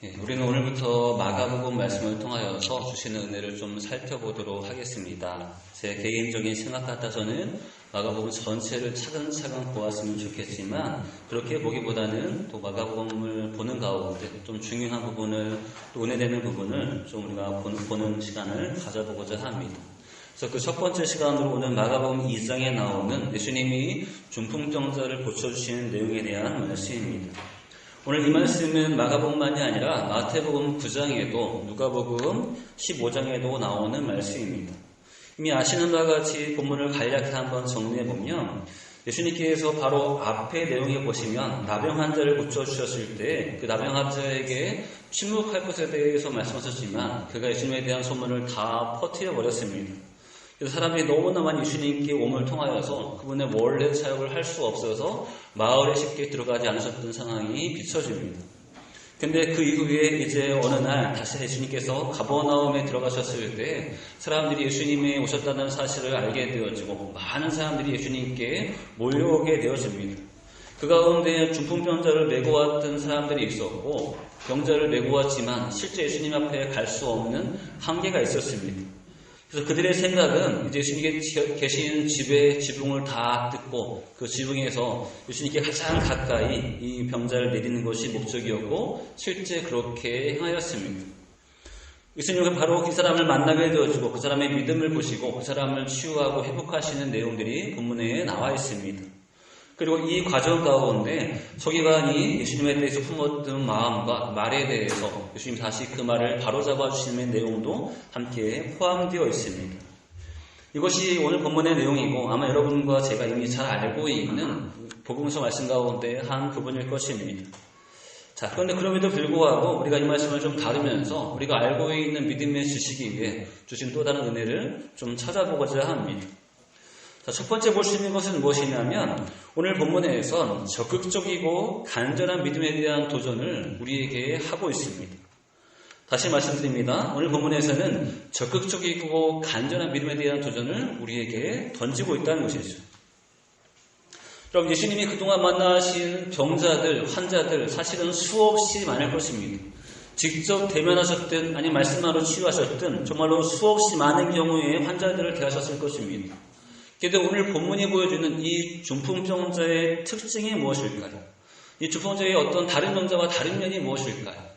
우리는 오늘부터 마가복음 말씀을 통하여서 주시는 은혜를 좀 살펴보도록 하겠습니다. 제 개인적인 생각 같아서는 마가복음 전체를 차근차근 보았으면 좋겠지만 그렇게 보기보다는 또 마가복음을 보는 가운데 좀 중요한 부분을 또 은혜되는 부분을 좀 우리가 보는 시간을 가져보고자 합니다. 그래서 그 첫 번째 시간으로 오는 마가복음 2장에 나오는 예수님이 중풍병자를 고쳐주시는 내용에 대한 말씀입니다. 오늘 이 말씀은 마가복음만이 아니라 마태복음 9장에도 누가복음 15장에도 나오는 말씀입니다. 이미 아시는 바와 같이 본문을 간략히 한번 정리해보면 예수님께서 바로 앞에 내용에 보시면 나병 환자를 고쳐주셨을 때 그 나병 환자에게 침묵할 것에 대해서 말씀하셨지만 그가 예수님에 대한 소문을 다 퍼뜨려버렸습니다. 그래서 사람들이 너무나 많이 예수님께 몸을 통하여서 그분의 원래 사역을 할 수 없어서 마을에 쉽게 들어가지 않으셨던 상황이 비춰집니다. 근데 그 이후에 이제 어느 날 다시 예수님께서 가버나움에 들어가셨을 때 사람들이 예수님이 오셨다는 사실을 알게 되어지고 많은 사람들이 예수님께 몰려오게 되어집니다. 그 가운데 중풍병자를 메고 왔던 사람들이 있었고 병자를 메고 왔지만 실제 예수님 앞에 갈 수 없는 한계가 있었습니다. 그래서 그들의 생각은 이제 예수님께 계신 집의 지붕을 다 뜯고 그 지붕에서 예수님께 가장 가까이 이 병자를 내리는 것이 목적이었고 실제 그렇게 행하였습니다. 예수님은 바로 그 사람을 만나게 되어주고 그 사람의 믿음을 보시고 그 사람을 치유하고 회복하시는 내용들이 본문에 나와 있습니다. 그리고 이 과정 가운데 서기관이 예수님에 대해서 품었던 마음과 말에 대해서 예수님 다시 그 말을 바로잡아 주시는 내용도 함께 포함되어 있습니다. 이것이 오늘 본문의 내용이고 아마 여러분과 제가 이미 잘 알고 있는 복음서 말씀 가운데 한 부분일 것입니다. 자, 그런데 그럼에도 불구하고 우리가 이 말씀을 좀 다루면서 우리가 알고 있는 믿음의 지식이 위해 주신 또 다른 은혜를 좀 찾아보고자 합니다. 자, 첫 번째 볼 수 있는 것은 무엇이냐면 오늘 본문에선 적극적이고 간절한 믿음에 대한 도전을 우리에게 하고 있습니다. 다시 말씀드립니다. 오늘 본문에서는 적극적이고 간절한 믿음에 대한 도전을 우리에게 던지고 있다는 것이죠. 여러분, 예수님이 그동안 만나신 병자들, 환자들 사실은 수없이 많을 것입니다. 직접 대면하셨든 아니면 말씀으로 치유하셨든 정말로 수없이 많은 경우에 환자들을 대하셨을 것입니다. 그런데 오늘 본문이 보여주는 이 중풍병자의 특징이 무엇일까요? 이 중풍병자의 어떤 다른 병자와 다른 면이 무엇일까요?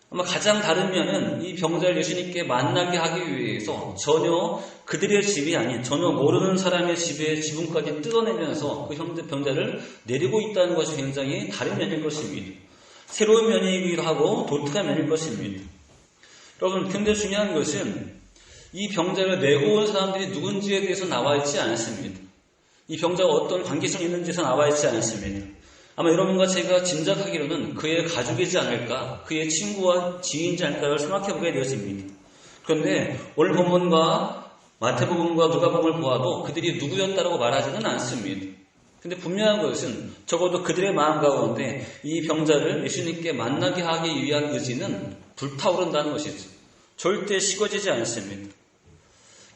아마 가장 다른 면은 이 병자를 예수님께 만나게 하기 위해서 전혀 그들의 집이 아닌 전혀 모르는 사람의 집의 지붕까지 뜯어내면서 그 병자를 내리고 있다는 것이 굉장히 다른 면일 것입니다. 새로운 면이기도 하고 독특한 면일 것입니다. 여러분, 굉장히 중요한 것은 이 병자를 메고 온 사람들이 누군지에 대해서 나와 있지 않습니다. 이 병자가 어떤 관계성이 있는지에서 나와 있지 않습니다. 아마 여러분과 제가 짐작하기로는 그의 가족이지 않을까, 그의 친구와 지인이지 않을까를 생각해보게 되었습니다. 그런데 오늘 본문과 마태복음과 누가복음을 보아도 그들이 누구였다고 말하지는 않습니다. 근데 분명한 것은 적어도 그들의 마음 가운데 이 병자를 예수님께 만나게 하기 위한 의지는 불타오른다는 것이죠. 절대 식어지지 않습니다.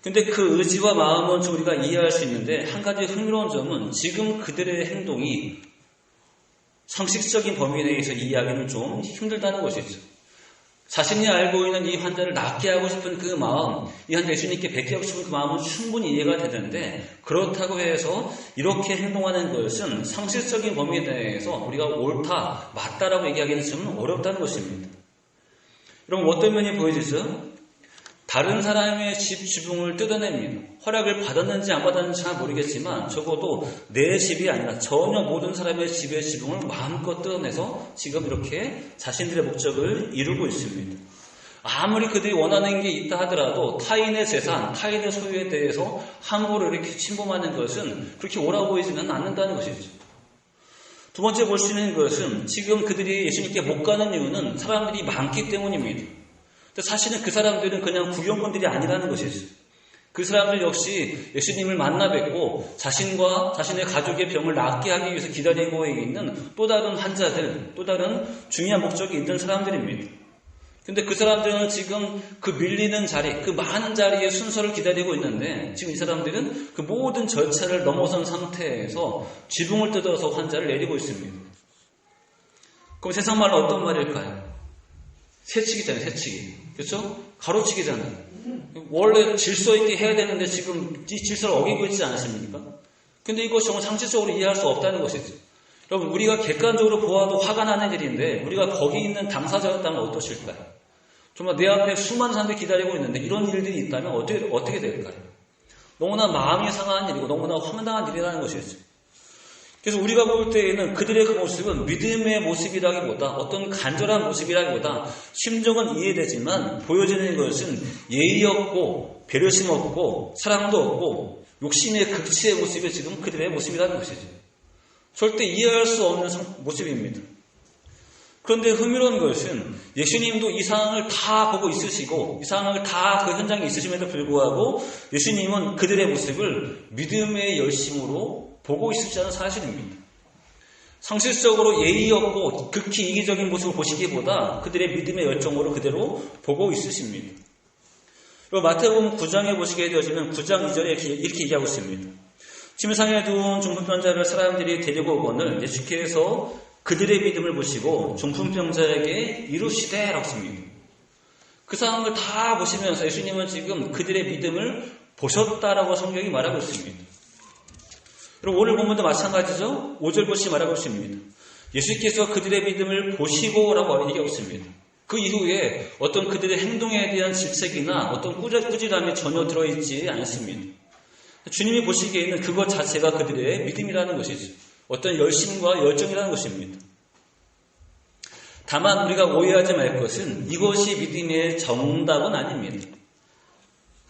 근데 그 의지와 마음은 좀 우리가 이해할 수 있는데 한 가지 흥미로운 점은 지금 그들의 행동이 상식적인 범위 내에서 이해하기는 좀 힘들다는 것이죠. 자신이 알고 있는 이 환자를 낫게 하고 싶은 그 마음, 이 환자 예수님께 뵙게 하고 싶은 그 마음은 충분히 이해가 되는데 그렇다고 해서 이렇게 행동하는 것은 상식적인 범위 내에서 우리가 옳다, 맞다라고 얘기하기는 좀 어렵다는 것입니다. 여러분, 어떤 면이 보여지죠? 다른 사람의 집 지붕을 뜯어냅니다. 허락을 받았는지 안 받았는지 잘 모르겠지만 적어도 내 집이 아니라 전혀 모든 사람의 집의 지붕을 마음껏 뜯어내서 지금 이렇게 자신들의 목적을 이루고 있습니다. 아무리 그들이 원하는 게 있다 하더라도 타인의 재산, 타인의 소유에 대해서 함부로 이렇게 침범하는 것은 그렇게 옳아 보이지는 않는다는 것이죠. 두 번째 볼 수 있는 것은 지금 그들이 예수님께 못 가는 이유는 사람들이 많기 때문입니다. 사실은 그 사람들은 그냥 구경꾼들이 아니라는 것이죠. 그 사람들 역시 예수님을 만나 뵙고 자신과 자신의 가족의 병을 낫게 하기 위해서 기다리고 있는 또 다른 환자들, 또 다른 중요한 목적이 있는 사람들입니다. 근데 그 사람들은 지금 그 밀리는 자리, 그 많은 자리의 순서를 기다리고 있는데 지금 이 사람들은 그 모든 절차를 넘어선 상태에서 지붕을 뜯어서 환자를 내리고 있습니다. 그럼 세상 말로 어떤 말일까요? 새치기잖아요, 새치기. 그렇죠? 가로치기잖아요. 원래 질서 있게 해야 되는데 지금 이 질서를 어기고 있지 않습니까? 근데 이것이 정말 상식적으로 이해할 수 없다는 것이죠. 여러분, 우리가 객관적으로 보아도 화가 나는 일인데 우리가 거기 있는 당사자였다면 어떠실까요? 정말 내 앞에 수많은 사람들이 기다리고 있는데 이런 일들이 있다면 어떻게 될까요? 너무나 마음이 상한 일이고 너무나 황당한 일이라는 것이죠. 그래서 우리가 볼 때에는 그들의 그 모습은 믿음의 모습이라기보다 어떤 간절한 모습이라기보다 심정은 이해되지만 보여지는 것은 예의 없고 배려심 없고 사랑도 없고 욕심의 극치의 모습이 지금 그들의 모습이라는 것이죠. 절대 이해할 수 없는 모습입니다. 그런데 흥미로운 것은 예수님도 이 상황을 다 보고 있으시고 이 상황을 다 그 현장에 있으심에도 불구하고 예수님은 그들의 모습을 믿음의 열심으로 보고 있으시다는 사실입니다. 상식적으로 예의 없고 극히 이기적인 모습을 보시기보다 그들의 믿음의 열정으로 그대로 보고 있으십니다. 그리고 마태복음 9장에 보시게 되어지면 9장 2절에 이렇게 얘기하고 있습니다. 침상에 두은 중풍병자를 사람들이 데리고 오거늘 예수께서 그들의 믿음을 보시고 중풍병자에게 이루시되 라고 씁니다. 그 상황을 다 보시면서 예수님은 지금 그들의 믿음을 보셨다라고 성경이 말하고 있습니다. 그리고 오늘 본문도 마찬가지죠. 5절 보시 말하고 있습니다. 예수께서 그들의 믿음을 보시고 라고 얘기하고 있습니다. 그 이후에 어떤 그들의 행동에 대한 질책이나 어떤 꾸지람이 전혀 들어있지 않습니다. 주님이 보시기에는 그것 자체가 그들의 믿음이라는 것이죠. 어떤 열심과 열정이라는 것입니다. 다만 우리가 오해하지 말 것은 이것이 믿음의 정답은 아닙니다.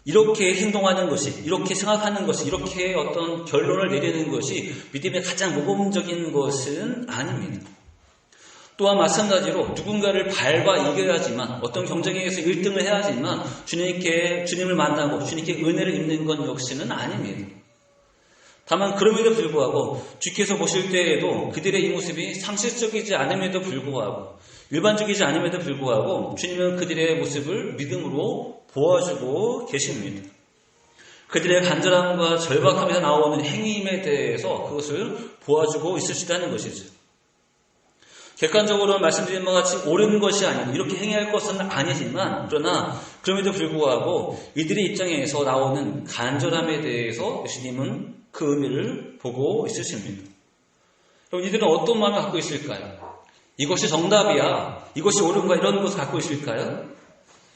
이렇게 행동하는 것이, 이렇게 생각하는 것이, 이렇게 어떤 결론을 내리는 것이 믿음의 가장 모범적인 것은 아닙니다. 또한 마찬가지로 누군가를 밟아 이겨야지만, 어떤 경쟁에서 1등을 해야지만 주님을 만나고 주님께 은혜를 입는 건 역시는 아닙니다. 다만 그럼에도 불구하고 주께서 보실 때에도 그들의 이 모습이 상식적이지 않음에도 불구하고 일반적이지 않음에도 불구하고 주님은 그들의 모습을 믿음으로 보아주고 계십니다. 그들의 간절함과 절박함에서 나오는 행위임에 대해서 그것을 보아주고 있으시다는 것이죠. 객관적으로 말씀드린 바와 같이 옳은 것이 아니고 이렇게 행해야 할 것은 아니지만 그러나 그럼에도 불구하고 이들의 입장에서 나오는 간절함에 대해서 예수님은 그 의미를 보고 있으십니다. 그럼 이들은 어떤 마음을 갖고 있을까요? 이것이 정답이야, 이것이 옳은가 이런 것을 갖고 있을까요?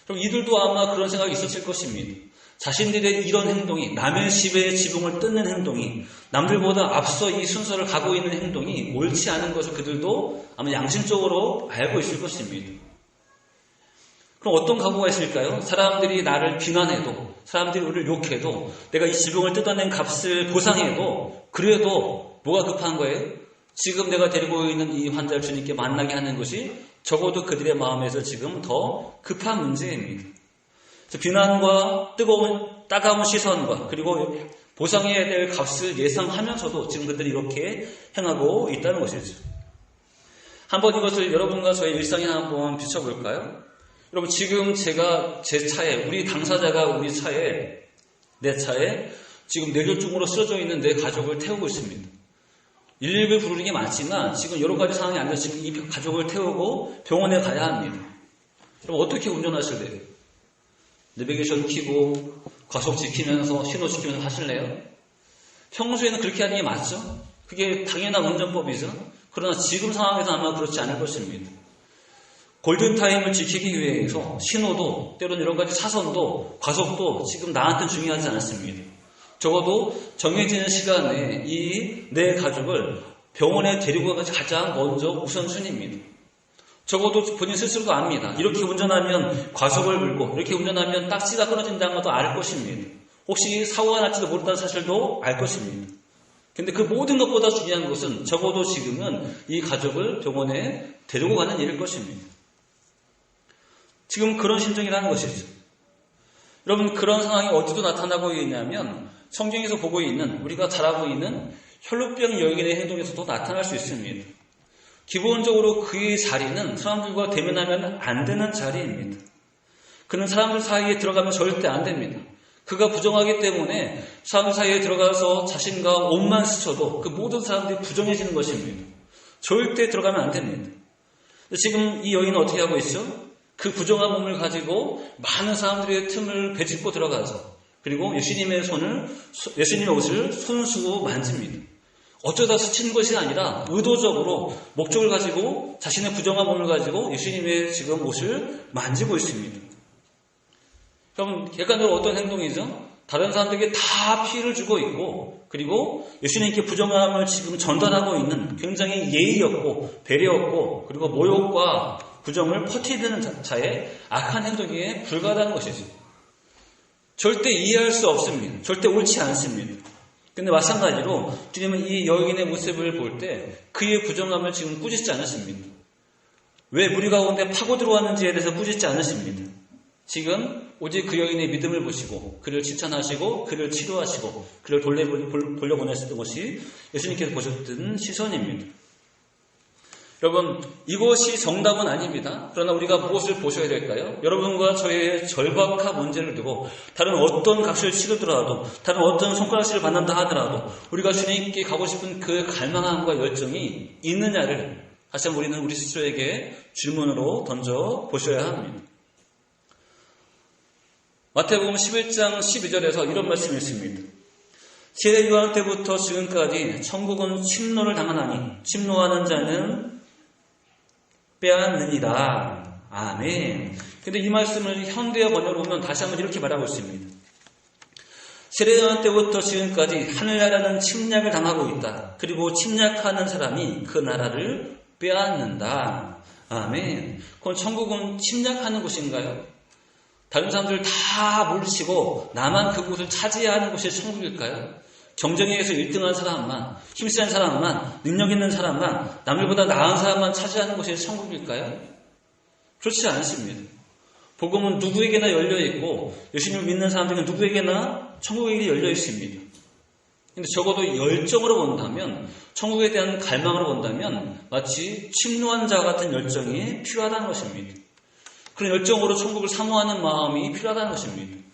그럼 이들도 아마 그런 생각이 있었을 것입니다. 자신들의 이런 행동이, 남의 집에 지붕을 뜯는 행동이, 남들보다 앞서 이 순서를 가고 있는 행동이 옳지 않은 것을 그들도 아마 양심적으로 알고 있을 것입니다. 그럼 어떤 각오가 있을까요? 사람들이 나를 비난해도, 사람들이 우리를 욕해도, 내가 이 지붕을 뜯어낸 값을 보상해도, 그래도 뭐가 급한 거예요? 지금 내가 데리고 있는 이 환자를 주님께 만나게 하는 것이 적어도 그들의 마음에서 지금 더 급한 문제입니다. 비난과 따가운 시선과 그리고 보상해야 될 값을 예상하면서도 지금 그들이 이렇게 행하고 있다는 것이죠. 한번 이것을 여러분과 저의 일상에 한번 비춰볼까요? 여러분, 지금 제가 제 차에, 우리 당사자가 우리 차에, 내 차에 지금 뇌졸중으로 쓰러져 있는 내 가족을 태우고 있습니다. 119를 부르는 게 많지만 지금 여러 가지 상황이 안 돼서 지금 이 가족을 태우고 병원에 가야 합니다. 그럼 어떻게 운전하실래요? 내비게이션 켜고 과속 지키면서 신호 지키면서 하실래요? 평소에는 그렇게 하는 게 맞죠? 그게 당연한 운전법이죠. 그러나 지금 상황에서 아마 그렇지 않을 것입니다. 골든타임을 지키기 위해서 신호도 때로는 여러 가지 사선도 과속도 지금 나한테는 중요하지 않습니다. 적어도 정해지는 시간에 이 내 가족을 병원에 데리고 가기 가장 먼저 우선순위입니다. 적어도 본인 스스로도 압니다. 이렇게 운전하면 과속을 물고 이렇게 운전하면 딱지가 끊어진다는 것도 알 것입니다. 혹시 사고가 날지도 모른다는 사실도 알 것입니다. 근데 그 모든 것보다 중요한 것은 적어도 지금은 이 가족을 병원에 데리고 가는 일일 것입니다. 지금 그런 심정이라는 것이죠. 여러분, 그런 상황이 어디도 나타나고 있냐면 성경에서 보고 있는, 우리가 잘 알고 있는 혈루병 여인의 행동에서도 나타날 수 있습니다. 기본적으로 그의 자리는 사람들과 대면하면 안 되는 자리입니다. 그는 사람들 사이에 들어가면 절대 안 됩니다. 그가 부정하기 때문에 사람들 사이에 들어가서 자신과 옷만 스쳐도 그 모든 사람들이 부정해지는 것입니다. 절대 들어가면 안 됩니다. 지금 이 여인은 어떻게 하고 있죠? 그 부정한 몸을 가지고 많은 사람들의 틈을 베집고 들어가서 그리고 예수님의 옷을 손수고 만집니다. 어쩌다 스친 것이 아니라 의도적으로 목적을 가지고 자신의 부정한 몸을 가지고 예수님의 지금 옷을 만지고 있습니다. 그럼 객관적으로 어떤 행동이죠? 다른 사람들에게 다 피해를 주고 있고 그리고 예수님께 부정함을 지금 전달하고 있는 굉장히 예의 없고 배려 없고 그리고 모욕과 부정을 퍼뜨리는 자의 악한 행동에 불과하다는 것이죠. 절대 이해할 수 없습니다. 절대 옳지 않습니다. 근데 마찬가지로 주님은 이 여인의 모습을 볼 때 그의 부정함을 지금 꾸짖지 않으십니다. 왜 무리 가운데 파고 들어왔는지에 대해서 꾸짖지 않으십니다. 지금 오직 그 여인의 믿음을 보시고 그를 칭찬하시고 그를 치료하시고 그를 돌려보내셨던 것이 예수님께서 보셨던 시선입니다. 여러분, 이것이 정답은 아닙니다. 그러나 우리가 무엇을 보셔야 될까요? 여러분과 저의 절박한 문제를 두고 다른 어떤 값을 치르더라도 다른 어떤 손가락질을 받는다 하더라도 우리가 주님께 가고 싶은 그 갈망함과 열정이 있느냐를 다시 한번 우리는 우리 스스로에게 질문으로 던져 보셔야 합니다. 마태복음 11장 12절에서 이런 말씀이 있습니다. 세례 요한 때부터 지금까지 천국은 침노를 당하나니 침노하는 자는 빼앗느니라. 아멘. 근데 이 말씀을 현대어 번역으로 보면 다시 한번 이렇게 말하고 있습니다. 세례 요한 때부터 지금까지 하늘나라는 침략을 당하고 있다. 그리고 침략하는 사람이 그 나라를 빼앗는다. 아멘. 그럼 천국은 침략하는 곳인가요? 다른 사람들 다 물리치고 나만 그곳을 차지하는 곳이 천국일까요? 경쟁에서 1등한 사람만, 힘센 사람만, 능력 있는 사람만, 남들보다 나은 사람만 차지하는 것이 천국일까요? 그렇지 않습니다. 복음은 누구에게나 열려있고 예수님을 믿는 사람들은 누구에게나 천국에게 열려있습니다. 근데 적어도 열정으로 본다면, 천국에 대한 갈망으로 본다면 마치 침노한 자 같은 열정이 필요하다는 것입니다. 그런 열정으로 천국을 사모하는 마음이 필요하다는 것입니다.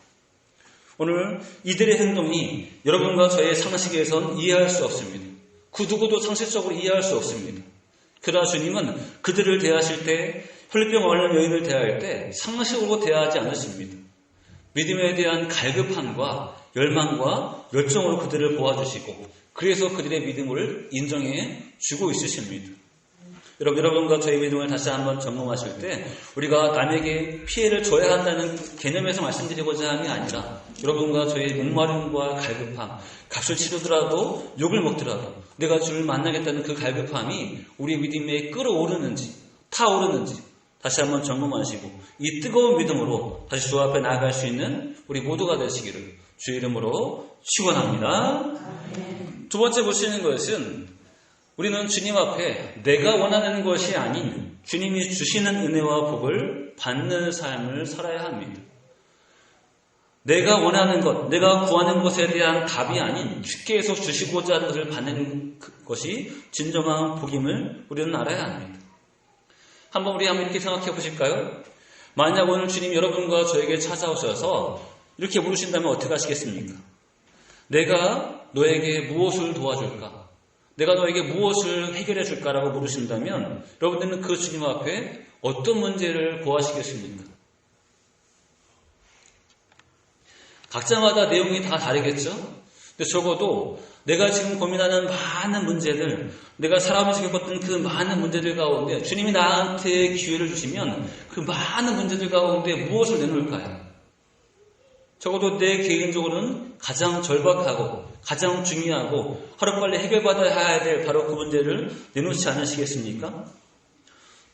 오늘 이들의 행동이 여러분과 저의 상식에선 이해할 수 없습니다. 그 누구도 상식적으로 이해할 수 없습니다. 그러나 주님은 그들을 대하실 때 혈병 앓는 여인을 대할 때 상식으로 대하지 않으십니다. 믿음에 대한 갈급함과 열망과 열정으로 그들을 보아주시고 그래서 그들의 믿음을 인정해 주고 있으십니다. 여러분과 저의 믿음을 다시 한번 점검하실 때 우리가 남에게 피해를 줘야 한다는 개념에서 말씀드리고자 함이 아니라 여러분과 저의 목마름과 갈급함, 값을 치르더라도 욕을 먹더라도 내가 주를 만나겠다는 그 갈급함이 우리의 믿음에 끌어오르는지 타오르는지 다시 한번 점검하시고 이 뜨거운 믿음으로 다시 주 앞에 나아갈 수 있는 우리 모두가 되시기를 주의 이름으로 축원합니다. 두 번째 보시는 것은 우리는 주님 앞에 내가 원하는 것이 아닌 주님이 주시는 은혜와 복을 받는 삶을 살아야 합니다. 내가 원하는 것, 내가 구하는 것에 대한 답이 아닌 주께서 주시고자 하는 것을 받는 것이 진정한 복임을 우리는 알아야 합니다. 우리 한번 이렇게 생각해 보실까요? 만약 오늘 주님 여러분과 저에게 찾아오셔서 이렇게 물으신다면 어떻게 하시겠습니까? 내가 너에게 무엇을 도와줄까? 내가 너에게 무엇을 해결해 줄까라고 물으신다면 여러분들은 그 주님 앞에 어떤 문제를 고하시겠습니까? 각자마다 내용이 다 다르겠죠? 근데 적어도 내가 지금 고민하는 많은 문제들, 내가 살아오면서 겪었던 그 많은 문제들 가운데 주님이 나한테 기회를 주시면 그 많은 문제들 가운데 무엇을 내놓을까요? 적어도 내 개인적으로는 가장 절박하고 가장 중요하고 하루빨리 해결받아야 될 바로 그 문제를 내놓지 않으시겠습니까?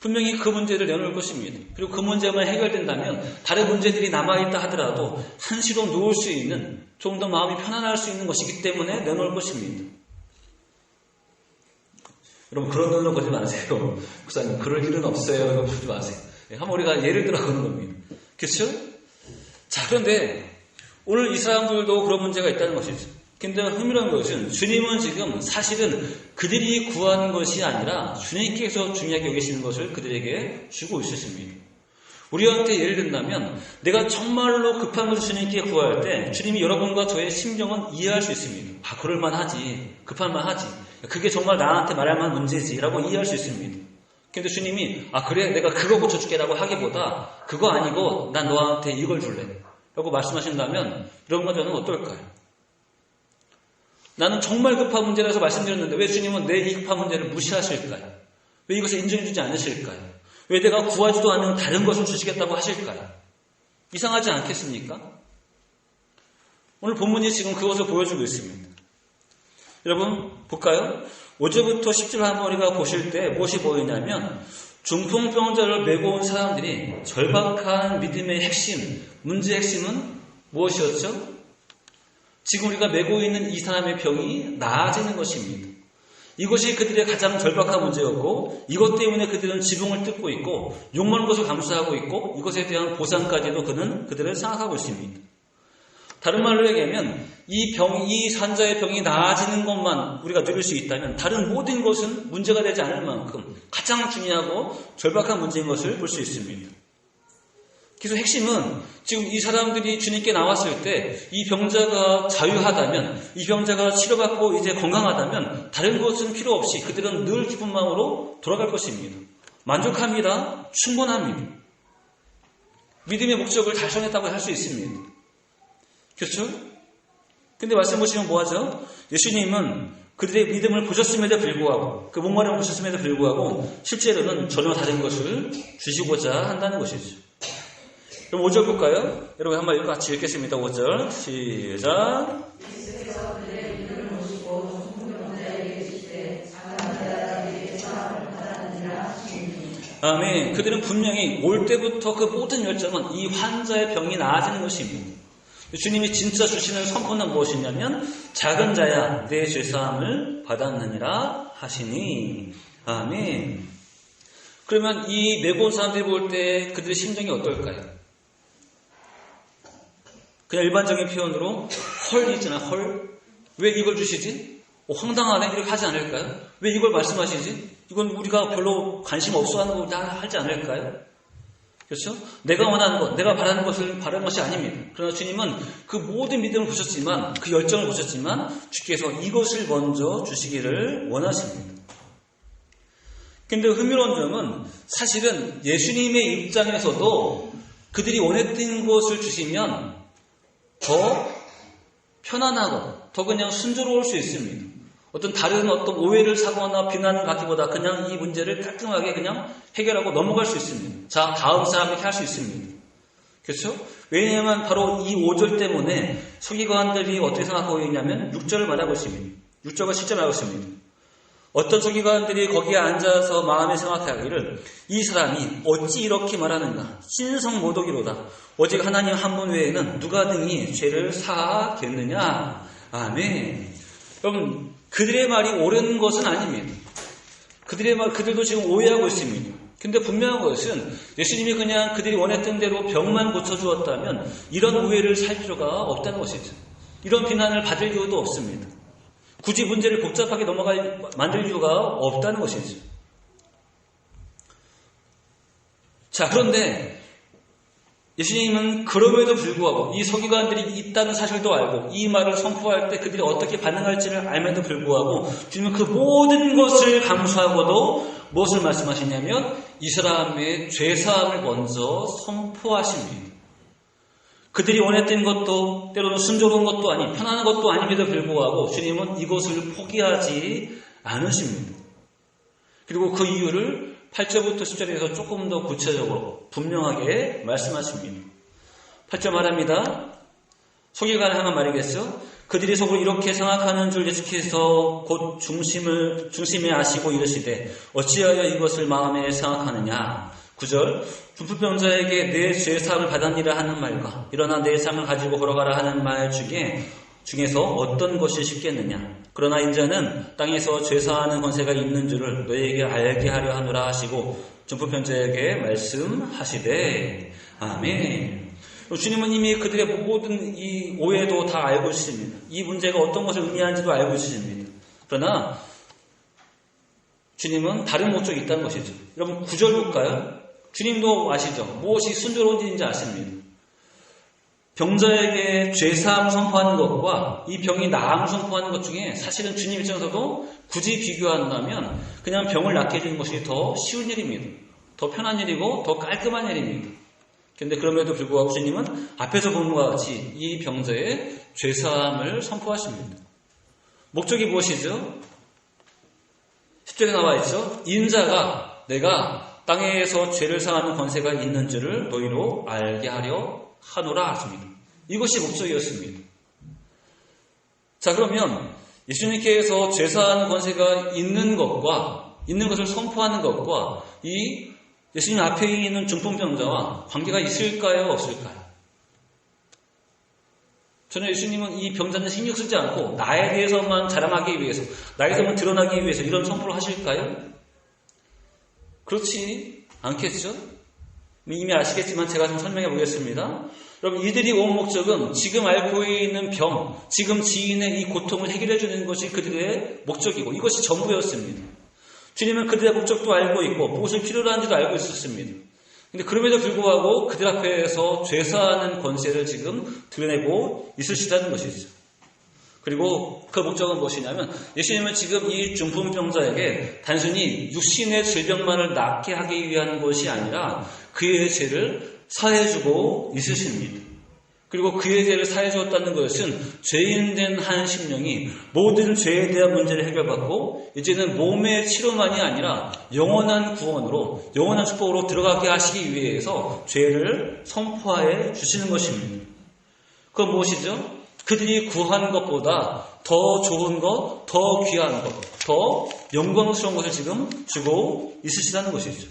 분명히 그 문제를 내놓을 것입니다. 그리고 그 문제만 해결된다면 다른 문제들이 남아있다 하더라도 한시로 놓을 수 있는 좀 더 마음이 편안할 수 있는 것이기 때문에 내놓을 것입니다. 여러분 그런 눈으로 보지 마세요. 목사님 그럴 일은 없어요. 보지 마세요. 한번 우리가 예를 들어 보는 겁니다. 그렇죠? 자 그런데 오늘 이 사람들도 그런 문제가 있다는 것이죠. 근데 흥미로운 것은 주님은 지금 사실은 그들이 구하는 것이 아니라 주님께서 중요하게 여기시는 것을 그들에게 주고 있으십니다. 우리한테 예를 든다면 내가 정말로 급한 것을 주님께 구할 때 주님이 여러분과 저의 심정은 이해할 수 있습니다. 아 그럴만하지. 급할만하지. 그게 정말 나한테 말할 만한 문제지 라고 이해할 수 있습니다. 근데 주님이 그래 내가 그거 고쳐줄게라고 하기보다 그거 아니고 난 너한테 이걸 줄래 라고 말씀하신다면 이런 건 저는 어떨까요? 나는 정말 급한 문제라서 말씀드렸는데 왜 주님은 내 이 급한 문제를 무시하실까요? 왜 이것을 인정해주지 않으실까요? 왜 내가 구하지도 않는 다른 것을 주시겠다고 하실까요? 이상하지 않겠습니까? 오늘 본문이 지금 그것을 보여주고 있습니다. 여러분 볼까요? 5절부터 10절 한번 우리가 보실 때 무엇이 보이냐면 중풍병자를 메고 온 사람들이 절박한 믿음의 핵심, 문제의 핵심은 무엇이었죠? 지금 우리가 메고 있는 이 사람의 병이 나아지는 것입니다. 이것이 그들의 가장 절박한 문제였고 이것 때문에 그들은 지붕을 뜯고 있고 욕먹는 것을 감수하고 있고 이것에 대한 보상까지도 그들을 생각하고 있습니다. 다른 말로 얘기하면 이 환자의 병이 나아지는 것만 우리가 누릴 수 있다면 다른 모든 것은 문제가 되지 않을 만큼 가장 중요하고 절박한 문제인 것을 볼 수 있습니다. 그래서 핵심은 지금 이 사람들이 주님께 나왔을 때 이 병자가 자유하다면 이 병자가 치료받고 이제 건강하다면 다른 것은 필요 없이 그들은 늘 기쁜 마음으로 돌아갈 것입니다. 만족합니다. 충분합니다. 믿음의 목적을 달성했다고 할 수 있습니다. 그렇죠? 근데 말씀 보시면 뭐하죠? 예수님은 그들의 믿음을 보셨음에도 불구하고 그 목마름을 보셨음에도 불구하고 실제로는 전혀 다른 것을 주시고자 한다는 것이죠. 그럼 5절 볼까요? 여러분 한번 같이 읽겠습니다. 5절 시작. 아멘. 그들은 분명히 올 때부터 그 모든 열정은 이 환자의 병이 나아지는 것입니다. 주님이 진짜 주시는 선포는 무엇이냐면 작은 자야 내 죄사함을 받았느니라 하시니. 아멘. 그러면 이 메고 온 사람들이 볼 때 그들의 심정이 어떨까요? 그냥 일반적인 표현으로 헐이잖아. 헐. 왜 이걸 주시지? 황당하네 이렇게 하지 않을까요? 왜 이걸 말씀하시지? 이건 우리가 별로 관심 없어 하는 거 하지 않을까요? 그렇죠? 내가 원하는 것, 내가 바라는 것을 바라는 것이 아닙니다. 그러나 주님은 그 모든 믿음을 보셨지만, 그 열정을 보셨지만, 주께서 이것을 먼저 주시기를 원하십니다. 근데 흥미로운 점은 사실은 예수님의 입장에서도 그들이 원했던 것을 주시면 더 편안하고 더 그냥 순조로울 수 있습니다. 어떤 다른 오해를 사거나 비난을 갖기보다 그냥 이 문제를 깔끔하게 그냥 해결하고 넘어갈 수 있습니다. 자, 다음 사람에게 할 수 있습니다. 그렇죠? 왜냐하면 바로 이 5절 때문에 서기관들이 어떻게 생각하고 있냐면 6절을 말하고 있습니다. 6절과 10절 말하고 있습니다. 어떤 서기관들이 거기에 앉아서 마음에 생각하기를 이 사람이 어찌 이렇게 말하는가? 신성모독이로다. 오직 하나님 한 분 외에는 누가 등이 죄를 사하겠느냐? 아멘. 여러분 그들의 말이 옳은 것은 아닙니다. 그들도 지금 오해하고 있습니다. 근데 분명한 것은 예수님이 그냥 그들이 원했던 대로 병만 고쳐주었다면 이런 오해를 살 필요가 없다는 것이죠. 이런 비난을 받을 이유도 없습니다. 굳이 문제를 복잡하게 만들 이유가 없다는 것이죠. 자, 그런데 예수님은 그럼에도 불구하고 이 서기관들이 있다는 사실도 알고 이 말을 선포할 때 그들이 어떻게 반응할지를 알면도 불구하고 주님은 그 모든 것을 감수하고도 무엇을 말씀하시냐면 이 사람의 죄사함을 먼저 선포하십니다. 그들이 원했던 것도 때로는 순조로운 것도 아닌 편안한 것도 아님에도 불구하고 주님은 이것을 포기하지 않으십니다. 그리고 그 이유를 8절부터 10절에서 조금 더 구체적으로 분명하게 말씀하십니다. 8절 말합니다. 서기관을 향한 말이겠죠. 그들이 속으로 이렇게 생각하는 줄 예수께서 곧 중심에 아시고 이르시되 어찌하여 이것을 마음에 생각하느냐. 9절 중풍병자에게 내 죄사함을 받았니라 하는 말과 일어나 내 삶을 가지고 걸어가라 하는 말 중에서 어떤 것이 쉽겠느냐. 그러나 인자는 땅에서 죄사하는 권세가 있는 줄을 너희에게 알게 하려 하노라 하시고 중풍병자에게 말씀하시되 아멘. 주님은 이미 그들의 모든 이 오해도 다 알고 있습니다. 이 문제가 어떤 것을 의미하는지도 알고 있습니다. 그러나 주님은 다른 목적이 있다는 것이죠. 여러분 9절 볼까요? 주님도 아시죠? 무엇이 순조로운지 아십니다. 병자에게 죄사함 선포하는 것과 이 병이 나음 선포하는 것 중에 사실은 주님 입장에서도 굳이 비교한다면 그냥 병을 낫게 해주는 것이 더 쉬운 일입니다. 더 편한 일이고 더 깔끔한 일입니다. 그런데 그럼에도 불구하고 주님은 앞에서 본 것과 같이 이 병자의 죄사함을 선포하십니다. 목적이 무엇이죠? 10절에 나와 있죠. 인자가 내가 땅에서 죄를 사하는 권세가 있는 줄을 너희로 알게 하려 하노라 하십니다. 이것이 목적이었습니다. 자, 그러면 예수님께서 죄사하는 권세가 있는 것을 선포하는 것과 이 예수님 앞에 있는 중풍병자와 관계가 있을까요? 없을까요? 저는 예수님은 이 병자는 신경 쓰지 않고 나에 대해서만 자랑하기 위해서, 나에 대해서만 드러나기 위해서 이런 선포를 하실까요? 그렇지 않겠죠? 이미 아시겠지만 제가 좀 설명해 보겠습니다. 여러분, 이들이 온 목적은 지금 앓고 있는 병, 지금 지인의 이 고통을 해결해 주는 것이 그들의 목적이고 이것이 전부였습니다. 주님은 그들의 목적도 알고 있고 무엇을 필요로 하는지도 알고 있었습니다. 근데 그럼에도 불구하고 그들 앞에서 죄사하는 권세를 지금 드러내고 있으시다는 것이죠. 그리고 그 목적은 무엇이냐면 예수님은 지금 이 중풍병자에게 단순히 육신의 질병만을 낫게 하기 위한 것이 아니라 그의 죄를 사해주고 있으십니다. 그리고 그의 죄를 사해주었다는 것은 죄인된 한 심령이 모든 죄에 대한 문제를 해결받고 이제는 몸의 치료만이 아니라 영원한 구원으로, 영원한 축복으로 들어가게 하시기 위해서 죄를 선포해 주시는 것입니다. 그건 무엇이죠? 그들이 구한 것보다 더 좋은 것, 더 귀한 것, 더 영광스러운 것을 지금 주고 있으시다는 것이죠.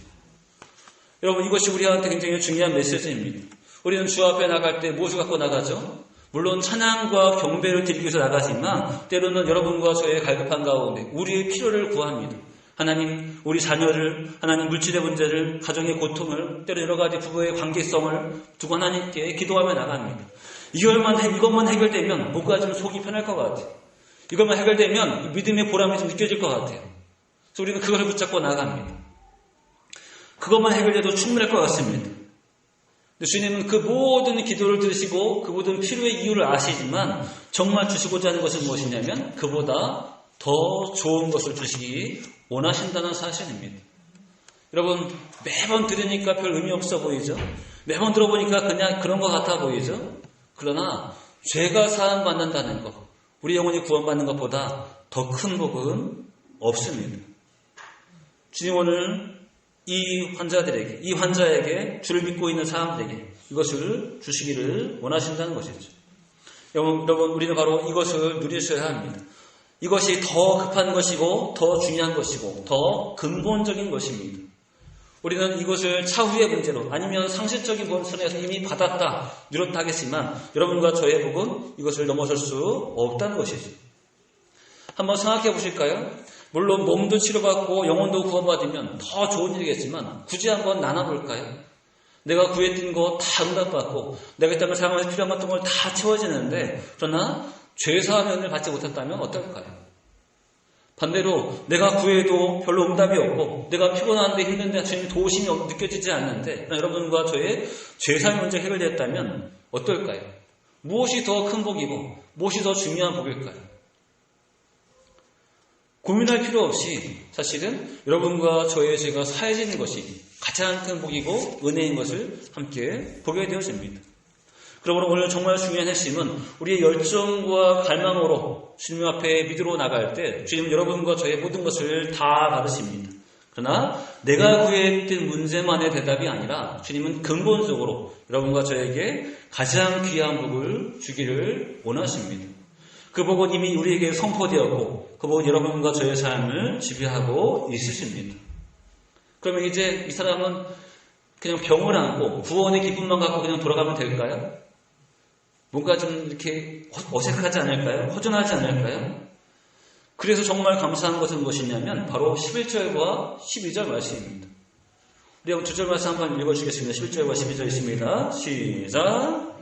여러분, 이것이 우리한테 굉장히 중요한 메시지입니다. 우리는 주 앞에 나갈 때 무엇을 갖고 나가죠? 물론 찬양과 경배를 드리기 위해서 나가지만 때로는 여러분과 저의 갈급한 가운데 우리의 필요를 구합니다. 하나님, 우리 자녀를, 하나님 물질의 문제를, 가정의 고통을, 때로 여러 가지 부부의 관계성을 두고 하나님께 기도하며 나갑니다. 이것만 해결되면 뭔가 좀 속이 편할 것 같아요. 이것만 해결되면 믿음의 보람이 좀 느껴질 것 같아요. 그래서 우리는 그것을 붙잡고 나갑니다. 그것만 해결돼도 충분할 것 같습니다. 근데 주님은 그 모든 기도를 들으시고 그 모든 필요의 이유를 아시지만 정말 주시고자 하는 것은 무엇이냐면 그보다 더 좋은 것을 주시기 원하신다는 사실입니다. 여러분, 매번 들으니까 별 의미 없어 보이죠? 매번 들어보니까 그냥 그런 것 같아 보이죠? 그러나 죄가 사함받는다는 것, 우리 영혼이 구원받는 것보다 더 큰 복은 없습니다. 주님 오늘 이 환자에게 주를 믿고 있는 사람들에게 이것을 주시기를 원하신다는 것이죠. 여러분, 우리는 바로 이것을 누리셔야 합니다. 이것이 더 급한 것이고 더 중요한 것이고 더 근본적인 것입니다. 우리는 이것을 차후의 문제로 아니면 상식적인 선에서 이미 받았다, 누렸다 하겠지만 여러분과 저의 복은 이것을 넘어설 수 없다는 것이죠. 한번 생각해 보실까요? 물론 몸도 치료받고 영혼도 구원받으면 더 좋은 일이겠지만 굳이 한번 나눠볼까요? 내가 구했던 거 다 응답받고 내가 이 땅을 살아가면서 필요한 것던 걸 다 채워지는데 그러나 죄사함의 은혜를 받지 못했다면 어떨까요? 반대로 내가 구해도 별로 응답이 없고 내가 피곤한데 힘든데 주님 도우심이 느껴지지 않는데 여러분과 저의 죄사함의 문제가 해결됐다면 어떨까요? 무엇이 더 큰 복이고 무엇이 더 중요한 복일까요? 고민할 필요 없이 사실은 여러분과 저의 죄가 사해지는 것이 가장 큰 복이고 은혜인 것을 함께 보게 되어집니다. 그러므로 오늘 정말 중요한 핵심은 우리의 열정과 갈망으로 주님 앞에 믿으러 나갈 때 주님은 여러분과 저의 모든 것을 다 받으십니다. 그러나 내가 구했던 문제만의 대답이 아니라 주님은 근본적으로 여러분과 저에게 가장 귀한 복을 주기를 원하십니다. 그 복은 이미 우리에게 선포되었고 그 복은 여러분과 저의 삶을 지배하고 있으십니다. 그러면 이제 이 사람은 그냥 병을 안고 구원의 기쁨만 갖고 그냥 돌아가면 될까요? 뭔가 좀 이렇게 어색하지 않을까요? 허전하지 않을까요? 그래서 정말 감사한 것은 무엇이냐면 바로 11절과 12절 말씀입니다. 우리 한번 2절 말씀 한번 읽어주겠습니다. 11절과 12절 있습니다. 시작!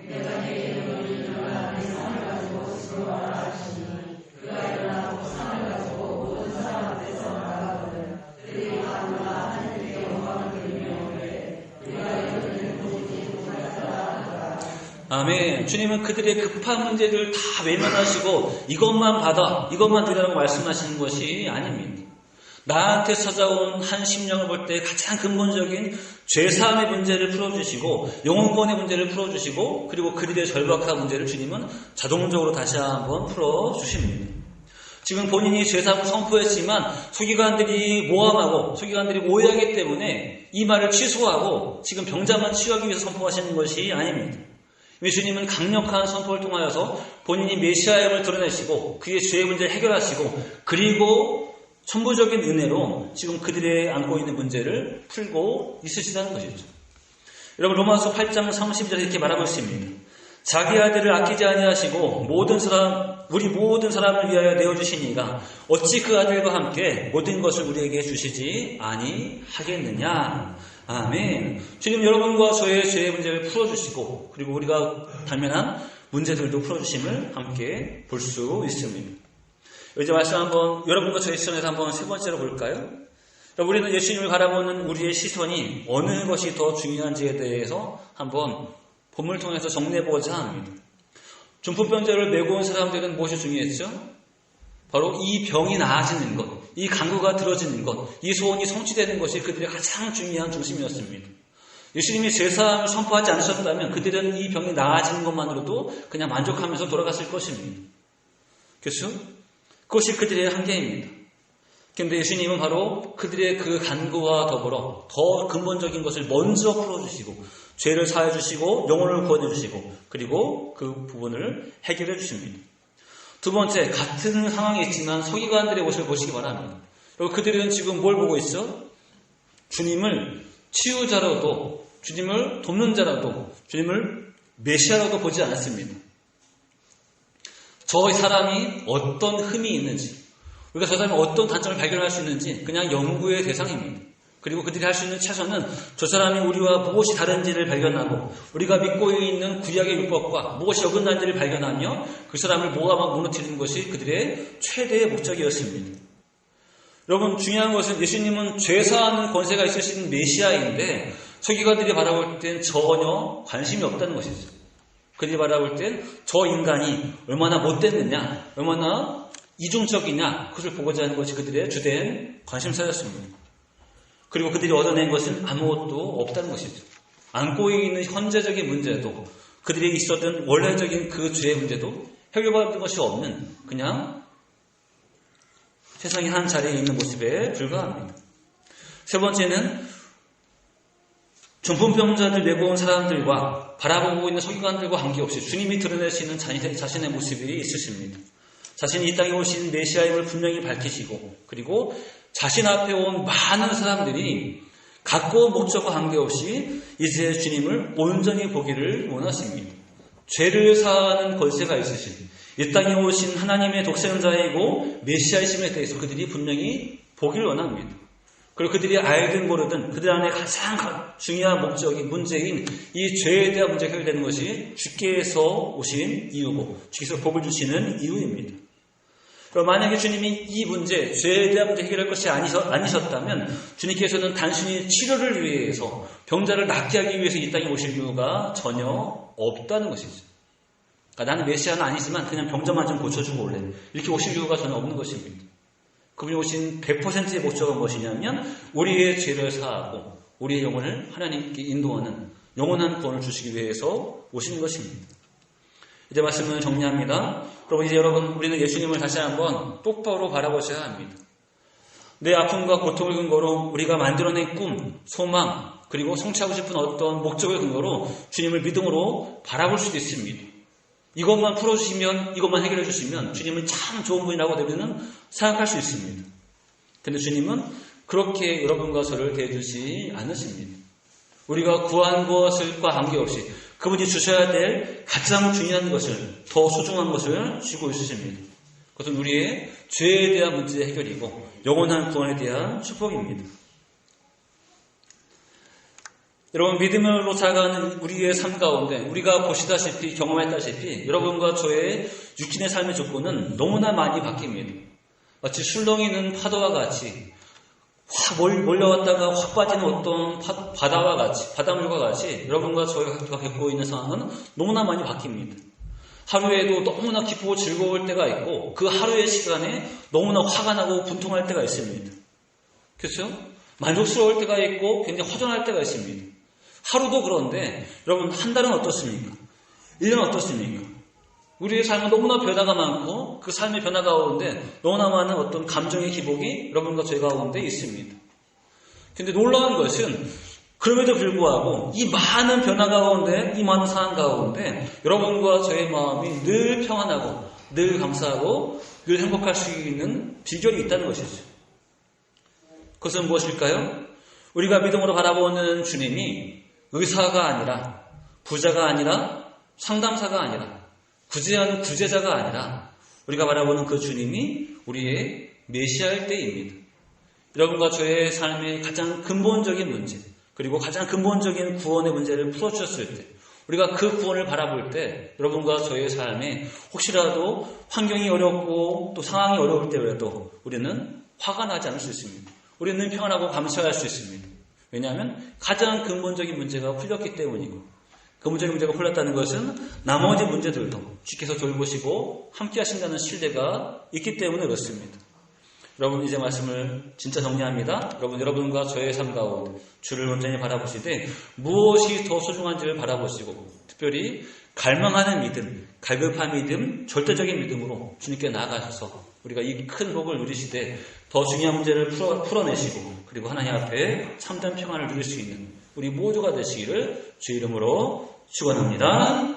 아멘. 주님은 그들의 급한 문제를 다 외면하시고 이것만 받아, 이것만 드리라고 말씀하시는 것이 아닙니다. 나한테 찾아온 한 심령을 볼 때 가장 근본적인 죄사함의 문제를 풀어주시고 영혼권의 문제를 풀어주시고 그리고 그들의 절박한 문제를 주님은 자동적으로 다시 한번 풀어주십니다. 지금 본인이 죄사함을 선포했지만 서기관들이 모함하고 서기관들이 오해하기 때문에 이 말을 취소하고 지금 병자만 치유하기 위해서 선포하시는 것이 아닙니다. 주님은 강력한 선포를 통하여서 본인이 메시아임을 드러내시고 그의 죄의 문제를 해결하시고 그리고 천부적인 은혜로 지금 그들의 안고 있는 문제를 풀고 있으시다는 것이죠. 여러분 로마서 8장 30절에 이렇게 말하고 있습니다. 자기 아들을 아끼지 아니하시고 우리 모든 사람을 위하여 내어주시니가 어찌 그 아들과 함께 모든 것을 우리에게 주시지 아니하겠느냐. 아멘. 주님 여러분과 저의 죄의 문제를 풀어주시고 그리고 우리가 당면한 문제들도 풀어주심을 함께 볼 수 있습니다. 이제 말씀 한번 여러분과 저의 시선에서 한번 세 번째로 볼까요? 우리는 예수님을 바라보는 우리의 시선이 어느 것이 더 중요한지에 대해서 한번 본문을 통해서 정리해보고자 합니다. 중풍병자를 메고 온 사람들은 무엇이 중요했죠? 바로 이 병이 나아지는 것, 이 간구가 들어지는 것, 이 소원이 성취되는 것이 그들의 가장 중요한 중심이었습니다. 예수님이 죄사함을 선포하지 않으셨다면 그들은 이 병이 나아지는 것만으로도 그냥 만족하면서 돌아갔을 것입니다. 그렇죠? 그것이 그들의 한계입니다. 그런데 예수님은 바로 그들의 그 간구와 더불어 더 근본적인 것을 먼저 풀어주시고 죄를 사해 주시고 영혼을 구원해 주시고 그리고 그 부분을 해결해 주십니다. 두 번째, 같은 상황이 있지만 서기관들의 모습을 보시기 바랍니다. 그리고 그들은 지금 뭘 보고 있어? 주님을 치유자로도 주님을 돕는 자라도 주님을 메시아라도 보지 않았습니다. 저 사람이 어떤 흠이 있는지 우리가 저 사람이 어떤 단점을 발견할 수 있는지 그냥 연구의 대상입니다. 그리고 그들이 할 수 있는 최선은 저 사람이 우리와 무엇이 다른지를 발견하고 우리가 믿고 있는 구약의 율법과 무엇이 어긋난지를 발견하며 그 사람을 모함하고 무너뜨리는 것이 그들의 최대의 목적이었습니다. 여러분 중요한 것은 예수님은 죄사하는 권세가 있으신 메시아인데 서기관들이 바라볼 땐 전혀 관심이 없다는 것이죠. 그들이 바라볼 땐 저 인간이 얼마나 못됐느냐, 얼마나 이중적이냐 그것을 보고자 하는 것이 그들의 주된 관심사였습니다. 그리고 그들이 얻어낸 것은 아무것도 없다는 것이죠. 안고 있는 현재적인 문제도 그들이 있었던 원래적인 그 죄의 문제도 해결받은 것이 없는 그냥 세상의 한 자리에 있는 모습에 불과합니다. 세 번째는 중풍병자들 메고 온 사람들과 바라보고 있는 서기관들과 관계없이 주님이 드러내시는 자신의 모습이 있으십니다. 자신이 이 땅에 오신 메시아임을 분명히 밝히시고 그리고 자신 앞에 온 많은 사람들이 갖고 온 목적과 관계없이 이제 주님을 온전히 보기를 원하십니다. 죄를 사하는 권세가 있으신 이 땅에 오신 하나님의 독생자이고 메시아이심에 대해서 그들이 분명히 보기를 원합니다. 그리고 그들이 알든 모르든 그들 안에 가장 중요한 목적인 문제인 이 죄에 대한 문제가 해결되는 것이 주께서 오신 이유고 주께서 복을 주시는 이유입니다. 그럼 만약에 주님이 이 문제, 죄에 대한 문제 해결할 것이 아니셨다면 주님께서는 단순히 치료를 위해서 병자를 낫게 하기 위해서 이 땅에 오실 이유가 전혀 없다는 것이죠. 그러니까 나는 메시아는 아니지만 그냥 병자만 좀 고쳐주고 올래. 이렇게 오실 이유가 전혀 없는 것입니다. 그분이 오신 100%의 목적은 무엇이냐면 우리의 죄를 사하고 우리의 영혼을 하나님께 인도하는 영원한 구원을 주시기 위해서 오신 것입니다. 이제 말씀을 정리합니다. 그럼 이제 여러분 우리는 예수님을 다시 한번 똑바로 바라보셔야 합니다. 내 아픔과 고통을 근거로 우리가 만들어낸 꿈, 소망 그리고 성취하고 싶은 어떤 목적을 근거로 주님을 믿음으로 바라볼 수도 있습니다. 이것만 풀어주시면 이것만 해결해 주시면 주님은 참 좋은 분이라고 우리는 생각할 수 있습니다. 그런데 주님은 그렇게 여러분과 저를 대해주지 않으십니다. 우리가 구한 것과 관계없이 그분이 주셔야 될 가장 중요한 것을 더 소중한 것을 주고 있으십니다. 그것은 우리의 죄에 대한 문제의 해결이고 영원한 구원에 대한 축복입니다. 여러분 믿음으로 살아가는 우리의 삶 가운데 우리가 보시다시피 경험했다시피 여러분과 저의 육신의 삶의 조건은 너무나 많이 바뀝니다. 마치 술렁이는 파도와 같이 확 몰려왔다가 확 빠지는 어떤 바다와 같이, 바닷물과 같이 여러분과 저희가 겪고 있는 상황은 너무나 많이 바뀝니다. 하루에도 너무나 기쁘고 즐거울 때가 있고 그 하루의 시간에 너무나 화가 나고 분통할 때가 있습니다. 그렇죠? 만족스러울 때가 있고 굉장히 허전할 때가 있습니다. 하루도 그런데 여러분 한 달은 어떻습니까? 1년은 어떻습니까? 우리의 삶은 너무나 변화가 많고 그 삶의 변화 가운데 너무나 많은 어떤 감정의 기복이 여러분과 저희 가운데 있습니다. 근데 놀라운 것은 그럼에도 불구하고 이 많은 변화 가운데, 이 많은 상황 가운데 여러분과 저의 마음이 늘 평안하고 늘 감사하고 늘 행복할 수 있는 비결이 있다는 것이죠. 그것은 무엇일까요? 우리가 믿음으로 바라보는 주님이 의사가 아니라, 부자가 아니라, 상담사가 아니라, 구제자가 아니라 우리가 바라보는 그 주님이 우리의 메시아일 때입니다. 여러분과 저의 삶의 가장 근본적인 문제, 그리고 가장 근본적인 구원의 문제를 풀어주셨을 때, 우리가 그 구원을 바라볼 때 여러분과 저의 삶에 혹시라도 환경이 어렵고 또 상황이 어려울 때라도 우리는 화가 나지 않을 수 있습니다. 우리는 평안하고 감사할 수 있습니다. 왜냐하면 가장 근본적인 문제가 풀렸기 때문이고, 근본적인 문제가 풀렸다는 것은 나머지 문제들도 주께서 돌보시고 함께 하신다는 신뢰가 있기 때문에 그렇습니다. 여러분, 이제 말씀을 진짜 정리합니다. 여러분과 저의 삶 가운데 주를 온전히 바라보시되 무엇이 더 소중한지를 바라보시고, 특별히 갈망하는 믿음, 갈급한 믿음, 절대적인 믿음으로 주님께 나아가셔서 우리가 이 큰 복을 누리시되 더 중요한 문제를 풀어내시고, 그리고 하나님 앞에 참된 평안을 누릴 수 있는 우리 모두가 되시기를 주 이름으로 축원합니다.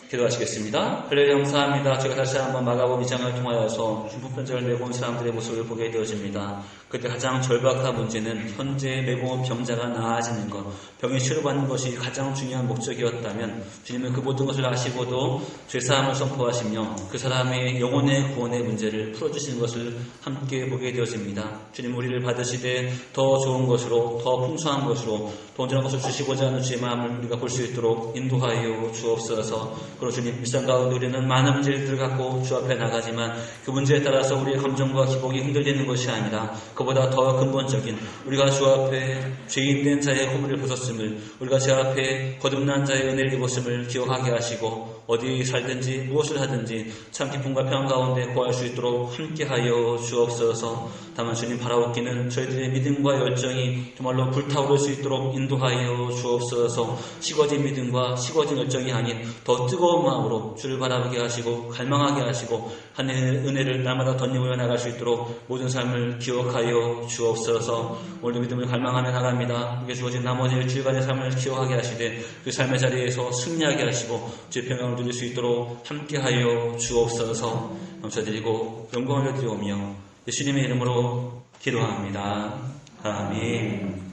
기도하시겠습니다. 할렐루야, 감사합니다. 제가 다시 한번 마가복음 2장을 통하여서 중풍편지를 메고 온 사람들의 모습을 보게 되어집니다. 그때 가장 절박한 문제는 현재 메고 온 병자가 나아지는 것, 병이 치료받는 것이 가장 중요한 목적이었다면 주님은 그 모든 것을 아시고도 죄사함을 선포하시며 그 사람의 영혼의 구원의 문제를 풀어주시는 것을 함께 보게 되어집니다. 주님, 우리를 받으시되 더 좋은 것으로, 더 풍성한 것으로, 더 온전한 것을 주시고자 하는 주의 마음을 우리가 볼 수 있도록 인도하여 주옵소서. 그리고 주님, 일상 가운데 우리는 많은 문제들을 갖고 주 앞에 나가지만 그 문제에 따라서 우리의 감정과 기복이 흔들리는 것이 아니라 그보다 더 근본적인, 우리가 주 앞에 죄인된 자의 허물을 벗었음을, 우리가 주 앞에 거듭난 자의 은혜를 입었음을 기억하게 하시고 어디 살든지 무엇을 하든지 참 기쁨과 평안 가운데 거할 수 있도록 함께하여 주옵소서. 다만 주님, 바라옵기는 저희들의 믿음과 열정이 정말로 불타오를 수 있도록 인도하여 주옵소서. 식어진 믿음과 식어진 열정이 아닌 더 뜨거운 마음으로 주를 바라보게 하시고 갈망하게 하시고 하늘의 은혜를 날마다 덧입어 나갈 수 있도록 모든 삶을 기억하여 주옵소서. 오늘도 믿음을 갈망하며 나갑니다. 우리에게 주어진 나머지 일주일간의 삶을 기억하게 하시되 그 삶의 자리에서 승리하게 하시고 주의 평강을 누릴 수 있도록 함께하여 주옵소서. 감사드리고 영광을 드리오며 예수님의 이름으로 기도합니다. 아멘.